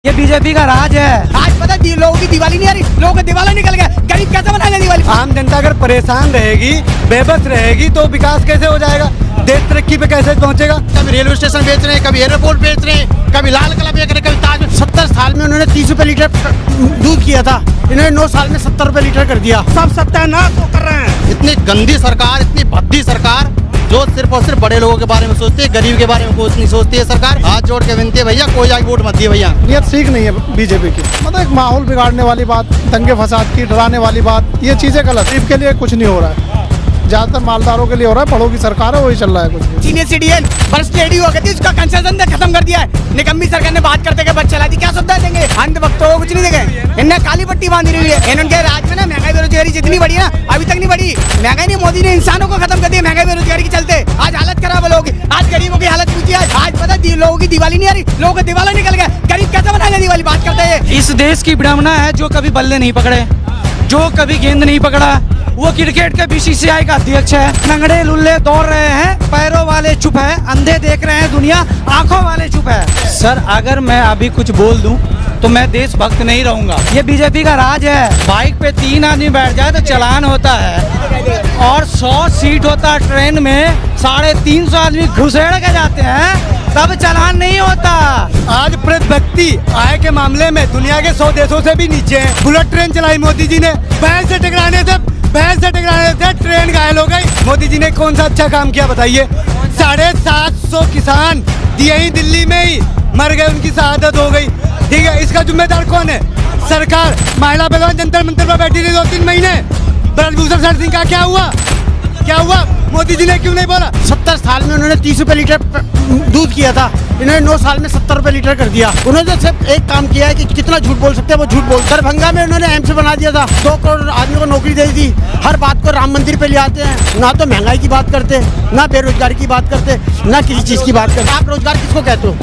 ये बीजेपी का राज है। आज पता है लोगों की दिवाली नहीं आ रही, लोगों का दिवाला निकल गया। गरीब कैसे बनाएगा दिवाली? आम जनता अगर परेशान रहेगी, बेबस रहेगी तो विकास कैसे हो जाएगा? देश तरक्की पे कैसे पहुंचेगा? कभी रेलवे स्टेशन बेच रहे हैं, कभी एयरपोर्ट बेच रहे हैं, कभी लाल किला बेच रहे हैं, कभी ताज। 70 साल में उन्होंने 30 रुपए लीटर दूध किया था, इन्होंने 9 साल में 70 रुपए लीटर कर दिया। सब सत्यानाश कर रहे हैं। इतनी गंदी सरकार, इतनी भद्दी सरकार जो सिर्फ और सिर्फ बड़े लोगों के बारे में सोचती है, गरीब के बारे में कुछ नहीं सोचती है सरकार। हाथ जोड़ के विनती है भैया, कोई आगे वोट मत दिए भैया। नियत ठीक नहीं है बीजेपी की, मतलब एक माहौल बिगाड़ने वाली बात, दंगे फसाद की, डराने वाली बात, ये चीजें गलत। गरीब के लिए कुछ नहीं हो रहा है, ज्यादातर मालदारों के लिए हो रहा है। बड़ों की सरकार है, वही चल रहा है कुछ। सीनियर सिटीजन फर्स्ट लेडी हो गई थी, उसका कंसेशन खत्म कर दिया है। निकम्मी सरकार ने बात करते के बस चला दी, क्या सुविधा देंगे? अंध भक्तों को कुछ नहीं देंगे। इनने काली पट्टी बांधी हुई है। इनके राज में ना महंगाई बेरोजगारी जितनी बढ़ी है ना, अभी तक नहीं बढ़ी। महंगाई नहीं, मोदी ने इंसानों को खत्म कर दिया महंगाई बेरोजगारी के चलते। आज हालत खराब है लोगों की। आज गरीबों की हालत पूछी। आज पता है लोगों की दिवाली नहीं आ रही, लोगों का दिवाला निकल गया। गरीब कैसे बनाएगा दिवाली? बात करते हैं। इस देश की विडंबना है जो कभी बल्ले नहीं पकड़े, जो कभी गेंद नहीं पकड़ा, वो क्रिकेट के बीसीसीआई का अध्यक्ष है। लंगड़े लुल्ले दौड़ रहे हैं, पैरों वाले चुप है, अंधे देख रहे हैं दुनिया, आंखों वाले चुप है। सर अगर मैं अभी कुछ बोल दूं तो मैं देशभक्त नहीं रहूंगा। ये बीजेपी का राज है। बाइक पे 3 आदमी बैठ जाए तो चालान होता है, और 100 सीट होता है ट्रेन में, 350 आदमी घुसेड़ के जाते हैं तब चालान नहीं होता। आज प्रति व्यक्ति आय के मामले में दुनिया के 100 देशों से भी नीचे है। बुलेट ट्रेन चलाई मोदी जी ने, भैंस से टकराने से ट्रेन घायल हो गई। मोदी जी ने कौन सा अच्छा काम किया बताइए? 750 किसान दिए ही दिल्ली में ही मर गए, उनकी शहादत हो गई। ठीक है, इसका जिम्मेदार कौन है? सरकार। महिला बहन जंतर मंतर पर बैठी रही 2-3 महीने। ब्रजभूषण शरण सिंह का क्या हुआ? मोदी जी ने क्यों नहीं बोला? 70 साल में उन्होंने 30 रुपए लीटर दूध किया था, इन्होंने 9 साल में 70 रुपए लीटर कर दिया। उन्होंने सिर्फ एक काम किया है कि कितना झूठ बोल सकते हैं वो झूठ बोल। दरभंगा में उन्होंने एम्स बना दिया था, 2 करोड़ आदमियों को नौकरी दे दी। हर बात को राम मंदिर पे ले आते हैं। ना तो महंगाई की बात करते, ना बेरोजगारी की बात करते, ना किसी चीज की बात करते। आप रोजगार किसको कहते हो?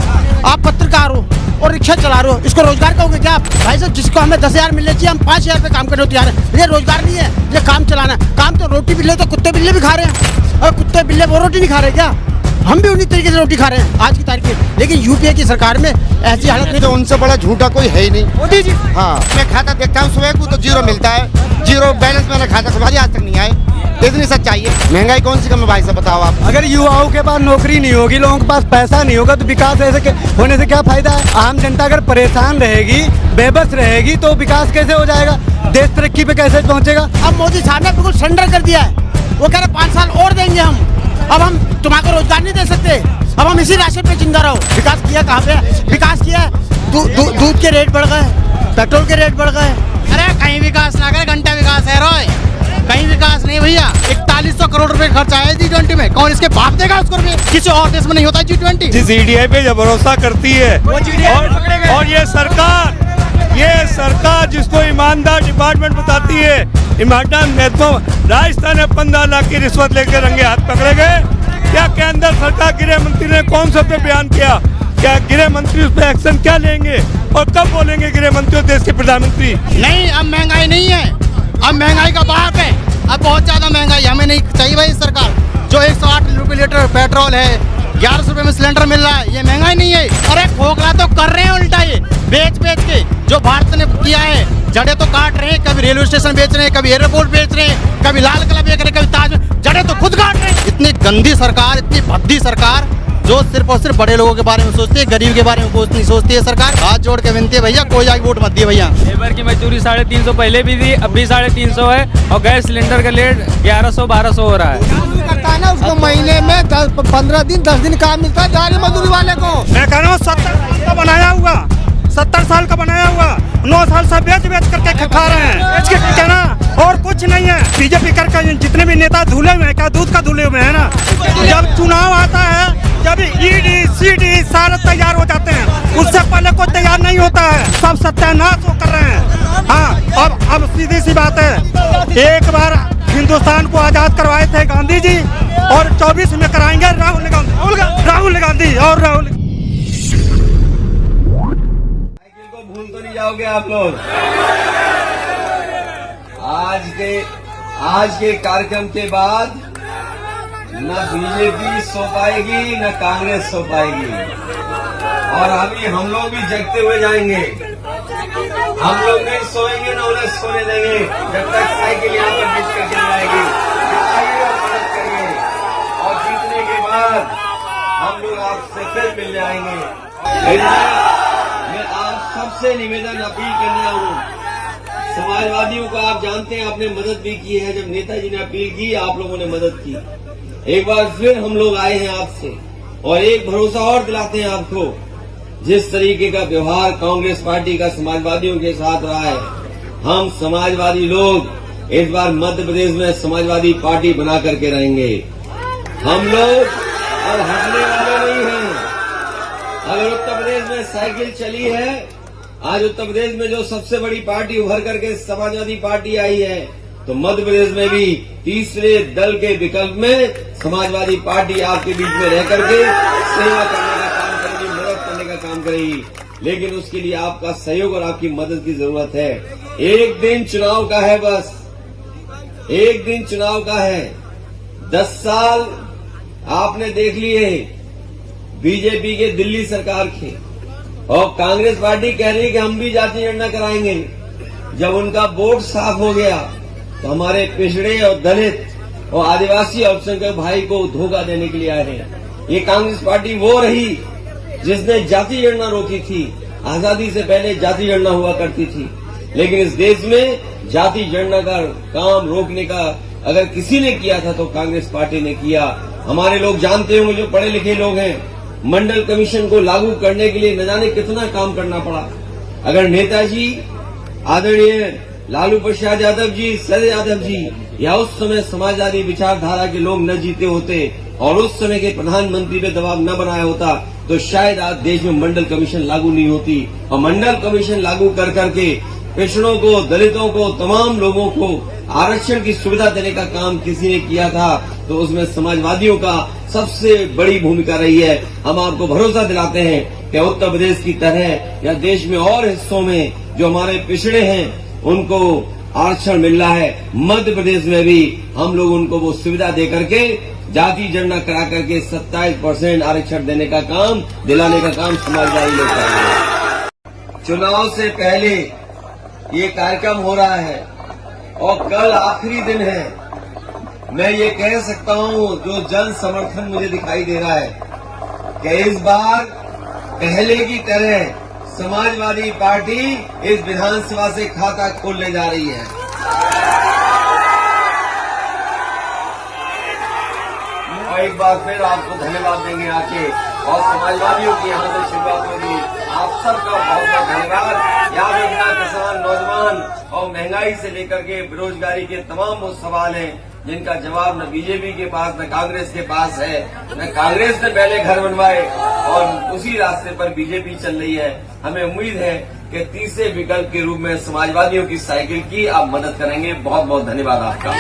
आप पत्रकार हो और रिक्शा चला रहे हो, इसको रोजगार कहोगे क्या आप? भाई साहब, जिसको हमें 10,000 मिलने चाहिए, हम 5,000 पे काम करने को तैयार है। ये रोजगार नहीं है, ये काम चलाना है। काम तो रोटी बिल्ले तो कुत्ते बिल्ले भी खा रहे हैं, और कुत्ते बिल्ले वो रोटी नहीं खा रहे क्या? हम भी उन्हीं तरीके से रोटी खा रहे हैं आज की तारीख में। लेकिन यूपीए की सरकार में ऐसी हालत नहीं। तो उनसे बड़ा झूठा कोई है ही नहीं मोदी जी। हाँ, मैं खाता देखता हूँ सुबह को तो 0 मिलता है, 0 बैलेंस मैंने खाता खुलवा दिया, आज तक नहीं आए। इतनी सच्चाई है। महंगाई कौन सी कम है भाई साहब, बताओ आप। अगर युवाओं के पास नौकरी नहीं होगी, लोगों के पास पैसा नहीं होगा तो विकास ऐसे होने से क्या फायदा है? आम जनता अगर परेशान रहेगी, बेबस रहेगी तो विकास कैसे हो जाएगा? देश तरक्की पे कैसे पहुंचेगा? अब मोदी साहब ने बिल्कुल सरेंडर कर दिया है। वो कह रहे 5 साल और देंगे हम। अब हम तुम्हारे रोजगार नहीं दे सकते, अब हम इसी राशन पे जिंदा रहो। विकास किया कहाँ पे? विकास किया दूध के रेट बढ़ गए, पेट्रोल के रेट बढ़ गए। अरे कहीं विकास ना करे, घंटा विकास है रोय, कहीं विकास नहीं भैया। 4100 करोड़ रुपए खर्च आया G20 में, कौन इसके बाप देगा उसको रुपये? किसी और देश में नहीं होता G20। जिस EDI पे जो भरोसा करती है, और ये सरकार जिसको ईमानदार डिपार्टमेंट बताती है, ईमानदार महत्व, राजस्थान में 15 लाख की रिश्वत लेकर रंगे हाथ पकड़े गए। क्या केंद्र सरकार गृह मंत्री ने कौन सा पे बयान किया? क्या गृह मंत्री उस पर एक्शन क्या लेंगे और कब बोलेंगे गृह मंत्री और देश के प्रधानमंत्री? नहीं, अब महंगाई नहीं है, अब महंगाई का बाप है। अब बहुत ज्यादा महंगाई हमें नहीं चाहिए भाई सरकार। जो 108 रुपए लीटर पेट्रोल है, 1100 रुपए में सिलेंडर मिल रहा है, ये महंगाई नहीं है। अरे खोखला तो कर रहे हैं उल्टा, ये बेच के जो भारत ने किया है, जड़े तो काट रहे हैं। कभी रेलवे स्टेशन बेच रहे हैं, कभी एयरपोर्ट बेच रहे हैं, कभी लाल किला बेच रहे हैं, कभी ताज। जड़े तो खुद काट रहे हैं। इतनी गंदी सरकार, इतनी भद्दी सरकार जो सिर्फ और सिर्फ बड़े लोगों के बारे में सोचती है, गरीब के बारे में कुछ नहीं सोचती है सरकार। हाथ जोड़ के विनती है भैया, कोई आगे वोट मत दिए भैया। लेबर की मजदूरी 350 पहले भी थी, अब भी 350 है, और गैस सिलेंडर का रेट 1100-1200 हो रहा है। करता है ना उसको महीने में 15 दिन 10 दिन काम मिलता है दिहाड़ी मजदूरी वाले को। मैं कह रहा हूँ 70 साल का बनाया हुआ, 70 साल का बनाया हुआ, 9 साल से बेच करके खा रहे हैं, बेच के कहना और कुछ नहीं है। बीजेपी करके जितने भी नेता धुले हुए हैं, क्या दूध का धुले हुए हैं ना। जब चुनाव आता है, जब ED CD सारे तैयार हो जाते हैं, उससे पहले कोई तैयार नहीं होता है। सब सत्यानाश कर रहे हैं। हाँ, अब सीधी सी बात है, एक बार हिंदुस्तान को आजाद करवाए थे गांधी जी, और 24 में कराएंगे राहुल गांधी। भूल तो नहीं जाओगे आप लोग? आज के कार्यक्रम के बाद न बीजेपी सो पाएगी न कांग्रेस सो पाएगी। और अभी हम लोग भी जगते हुए जाएंगे। हम लोग नहीं सोएंगे न उन्हें सोने देंगे जब तक साइकिल यहाँ पर जीत कर चली जाएगी। आइए और मदद करिए और जीतने के बाद हम लोग आपसे फिर मिल जाएंगे। मैं आप सबसे निवेदन अपील करने हूँ। समाजवादियों को आप जानते हैं, आपने मदद भी की है। जब नेताजी ने अपील की आप लोगों ने मदद की। एक बार फिर हम लोग आए हैं आपसे और एक भरोसा और दिलाते हैं आपको। जिस तरीके का व्यवहार कांग्रेस पार्टी का समाजवादियों के साथ रहा है, हम समाजवादी लोग इस बार मध्य प्रदेश में समाजवादी पार्टी बना करके रहेंगे। हम लोग अब हटने वाले नहीं हैं। अगर उत्तर प्रदेश में साइकिल चली है, आज उत्तर प्रदेश में जो सबसे बड़ी पार्टी उभर करके समाजवादी पार्टी आई है, तो मध्य प्रदेश में भी तीसरे दल के विकल्प में समाजवादी पार्टी आपके बीच में रह करके सेवा करने का काम करेगी, मदद करने का काम करेगी। लेकिन उसके लिए आपका सहयोग और आपकी मदद की जरूरत है। एक दिन चुनाव का है, बस एक दिन चुनाव का है। 10 साल आपने देख लिए बीजेपी के, दिल्ली सरकार के, और कांग्रेस पार्टी कह रही है कि हम भी जाति गणना कराएंगे। जब उनका वोट साफ हो गया तो हमारे पिछड़े और दलित और आदिवासी अल्पसंख्यक भाई को धोखा देने के लिए आए हैं। ये कांग्रेस पार्टी वो रही जिसने जाति गणना रोकी थी। आजादी से पहले जाति गणना हुआ करती थी, लेकिन इस देश में जाति गणना का काम रोकने का अगर किसी ने किया था तो कांग्रेस पार्टी ने किया। हमारे लोग जानते होंगे, जो पढ़े लिखे लोग हैं, मंडल कमीशन को लागू करने के लिए न जाने कितना काम करना पड़ा। अगर नेताजी आदरणीय लालू प्रसाद यादव जी, शरद यादव जी या उस समय समाजवादी विचारधारा के लोग न जीते होते और उस समय के प्रधानमंत्री पे दबाव न बनाया होता, तो शायद आज देश में मंडल कमीशन लागू नहीं होती। और मंडल कमीशन लागू कर करके पिछड़ों को, दलितों को, तमाम लोगों को आरक्षण की सुविधा देने का काम किसी ने किया था, तो उसमें समाजवादियों का सबसे बड़ी भूमिका रही है। हम आपको भरोसा दिलाते हैं कि उत्तर प्रदेश की तरह या देश में और हिस्सों में जो हमारे पिछड़े हैं उनको आरक्षण मिल रहा है, मध्य प्रदेश में भी हम लोग उनको वो सुविधा दे करके जाति गणना करा करके 27% आरक्षण देने का काम, दिलाने का काम समाजवादी लोग कर रहे हैं। चुनाव से पहले ये कार्यक्रम हो रहा है और कल आखिरी दिन है। मैं ये कह सकता हूँ, जो जन समर्थन मुझे दिखाई दे रहा है कि इस बार पहले की तरह समाजवादी पार्टी इस विधानसभा से खाता खोलने जा रही है। और एक बार फिर आपको धन्यवाद देंगे आके, और समाजवादियों की यहाँ से शुरुआत होगी। आप सबका बहुत बहुत धन्यवाद। याद रखना, किसान, नौजवान और महंगाई से लेकर के बेरोजगारी के तमाम वो सवाल हैं जिनका जवाब न बीजेपी के पास न कांग्रेस के पास है। न कांग्रेस ने पहले घर बनवाए और उसी रास्ते पर बीजेपी चल रही है। हमें उम्मीद है कि तीसरे विकल्प के रूप में समाजवादियों की साइकिल की आप मदद करेंगे। बहुत बहुत धन्यवाद आपका।